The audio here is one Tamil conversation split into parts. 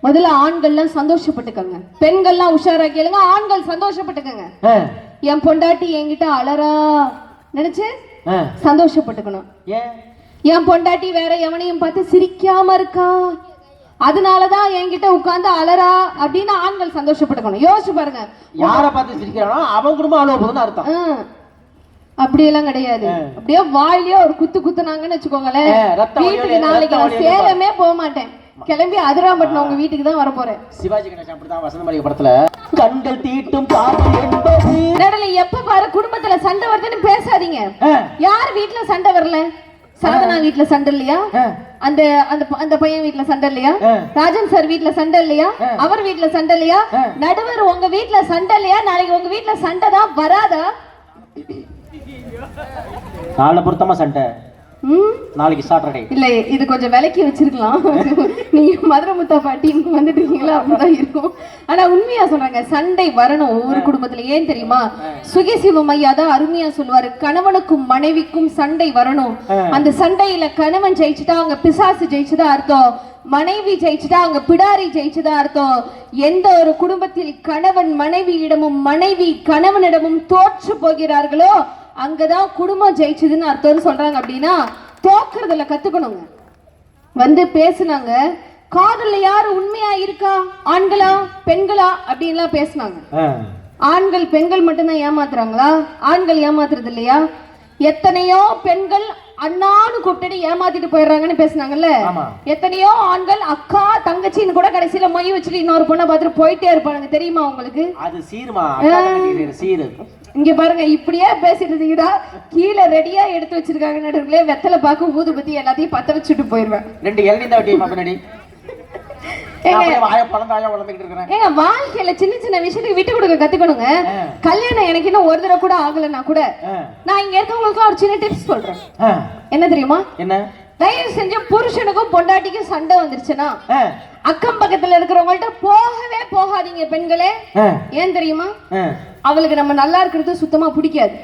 முதல்ல ஆண்கள்லாம் சந்தோஷப்பட்டுக்கங்க, பெண்கள்லாம் உஷாரா கேளுங்க. ஆண்கள் சந்தோஷப்பட்டுக்கங்க. என் பொண்டாட்டி என்கிட்ட அலறா நினைச்சு சந்தோஷப்பட்டுக்கணும். என் பொண்டாட்டி வேற எவனையும் பார்த்து சிரிக்காம இருக்கா, அதனாலதான் என்கிட்ட உட்கார்ந்து அலறா அப்படின்னு ஆண்கள் சந்தோஷப்பட்டுக்கணும். யோசிச்சு பாருங்க, யார பார்த்து சிரிக்கிறானோ அவன் குடும்பம் அழுவ போதுன்னு அர்த்தம். அப்படியெல்லாம் கிடையாது. அப்படியே வாயிலே ஒரு குத்து குத்துனாங்கன்னு வச்சுக்கோங்களேன், வீட்டுக்கு நாளைக்கு நான் சேலமே போக மாட்டேன், கிளம்பி அதிராம்பட்டினம் உங்க வீட்டுக்கு தான் வர போறேன். சிவாஜி கணேசன் அப்படிதான் வசந்தமாளிகை படத்துல கண்கள் தீட்டும் பார்வை என்பது நடல எப்ப பாரு குடும்பத்துல சண்டை வருதுன்னு பேசாதீங்க. யார் வீட்டுல சண்டை வரல? சாதனா வீட்டுல சண்டை இல்லையா? அந்த அந்த அந்த பையன் வீட்டுல சண்டை இல்லையா? ராஜன் சார் வீட்டுல சண்டை இல்லையா? அவர் வீட்டுல சண்டை இல்லையா? நடுவர் உங்க வீட்டுல சண்டை இல்லையா? நாளைக்கு உங்க வீட்டுல சண்டை தான் வராதா? நாளை பொருத்தமா சண்டை, நாளைக்கு சாட்டர்டே இல்ல, இது கொஞ்சம் விலைக்கு வச்சிருக்கலாம். நீங்க மதுரை முத்தா பாட்டி வந்துட்டு இருக்கீங்களா, அப்படிதான் இருக்கும். ஆனா உண்மையா சொல்றாங்க, சண்டை வரணும் ஒவ்வொரு குடும்பத்துல. ஏன் தெரியுமா? சுகசிவம் ஐயா தான் அருமையா சொல்லுவாரு, கணவனுக்கும் மனைவிக்கும் சண்டை வரணும். அந்த சண்டையில கணவன் ஜெயிச்சுட்டா அங்க பிசாசு ஜெயிச்சுதான் அர்த்தம், மனைவி ஜெயிச்சுட்டா அங்க பிடாரி ஜெயிச்சுதான் அர்த்தம். எந்த ஒரு குடும்பத்தில் கணவன் மனைவியிடமும் மனைவி கணவனிடமும் தோற்று போகிறார்களோ அங்கதான் குடும்பம் ஜெயிச்சதுன்னு அர்த்தம்னு சொல்றாங்க. அப்படின்னா தோக்குறதுல கத்துக்கணுங்க. வந்து பேசுனாங்க, காதல்ல யாரு உண்மையா இருக்கா, ஆண்களா பெண்களா அப்படின்லாம் பேசுனாங்க. ஆண்கள் பெண்கள் மட்டும்தான் ஏமாத்துறாங்களா? ஆண்கள் ஏமாத்துறது இல்லையா? எத்தனையோ பெண்கள் அண்ணான்னு கூப்பிட்டு ஏமாத்திட்டு போயிடுறாங்கன்னு பேசுனாங்கல்ல. எத்தனையோ ஆண்கள் அக்கா தங்கச்சின்னு கூட கடைசியில மொய் வச்சுட்டு இன்னொரு பொண்ணை பார்த்துட்டு போயிட்டே இருப்பாங்க. தெரியுமா உங்களுக்கு? அது சீருமா சீரு. இங்க பாருங்க, இப்படியே பேசிட்டு இருந்தீங்கன்னா கீழே ரெடியா எடுத்து வச்சிருக்காங்க நடுவுல வெத்தலை பாக்கு ஊதுபத்தி எல்லாத்தையும் பத்த வச்சுட்டு போயிருவேன். 2 இளநீ தான் வெட்டியமா பின்னாடி. ஏங்க வாழ்க்கையில சின்ன சின்ன விஷயத்துக்கு விட்டு கொடுக்க கத்துக்கணுங்க. கல்யாணம் எனக்கு இன்னும் ஒரு தடவை கூட ஆகலன்னா கூட நான் இங்க இருக்கவங்களுக்கு ஒரு சின்ன டிப்ஸ் சொல்றேன். என்ன தெரியுமா? என்ன? தயவு செஞ்சு புருஷனுக்கும் பொண்டாட்டிக்கும் சண்டை வந்துருச்சுன்னா அக்கம் பக்கத்துல இருக்கிறவங்கள்ட்ட போகவே போகாதீங்க பெண்களே. ஏன் தெரியுமா? அவளுக்கு நம்ம நல்லா இருக்கிறது சுத்தமா பிடிக்காது.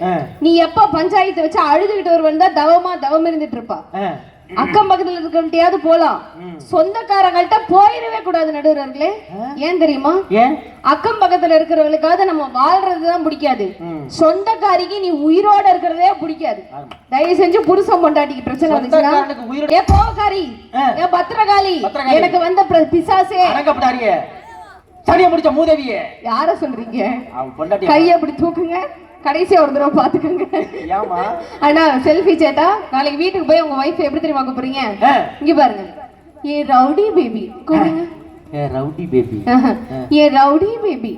நீ எப்ப பஞ்சாயத்தை வச்சு அழுதுகிட்டு வருவா தவம் இருந்துட்டு இருப்பா. அக்கம் பக்கத்துல இருக்கிறவங்கள்ட்டயாவது போலாம், சொந்தக்காரங்கள்ட்ட போயிடவே கூடாது நடுவர்களே. ஏன் தெரியுமா? அக்கம் பக்கத்துல இருக்கிறவங்களுக்காவது நம்ம வாழ்றதுதான் பிடிக்காது, சொந்தக்காரிக்கு நீ உயிரோட இருக்கிறதே பிடிக்காது. தயவு செஞ்சு புருஷன் பொண்டாட்டிக்கு பிரச்சனை வந்துச்சுன்னா, ஏ போகாரி, ஏ பத்திரகாளி, எனக்கு வந்த பிசாசே, சனிய முடிச்ச மூதேவியே, யார சொல்றீங்க? கையை அப்படி தூக்குங்க, கடைசியா ஒரு தடவை பாத்துக்கோங்க. ஆனா செல்ஃபி சேட்டா நாளைக்கு வீட்டுக்கு போய் உங்க வைஃப் எப்படி தெரியுமா கூப்பிடுறீங்க? இங்க பாருங்க, ஏ ரவுடி பேபி கூப்பிடுங்க. ஏ ரவுடி பேபி, ஏ ரவுடி பேபி,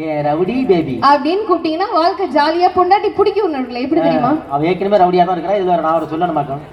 ஏ ரவுடி பேபி அப்படின்னு கூப்பிட்டீங்கன்னா வாழ்க்கை ஜாலியா பொண்டாட்டி பிடிக்கும். எப்படி தெரியுமா? அவ ஏற்கனவே ரவுடியா தான் இருக்கா, இதுல நான் ஒரு சொல்லணும் மாட்டோம்.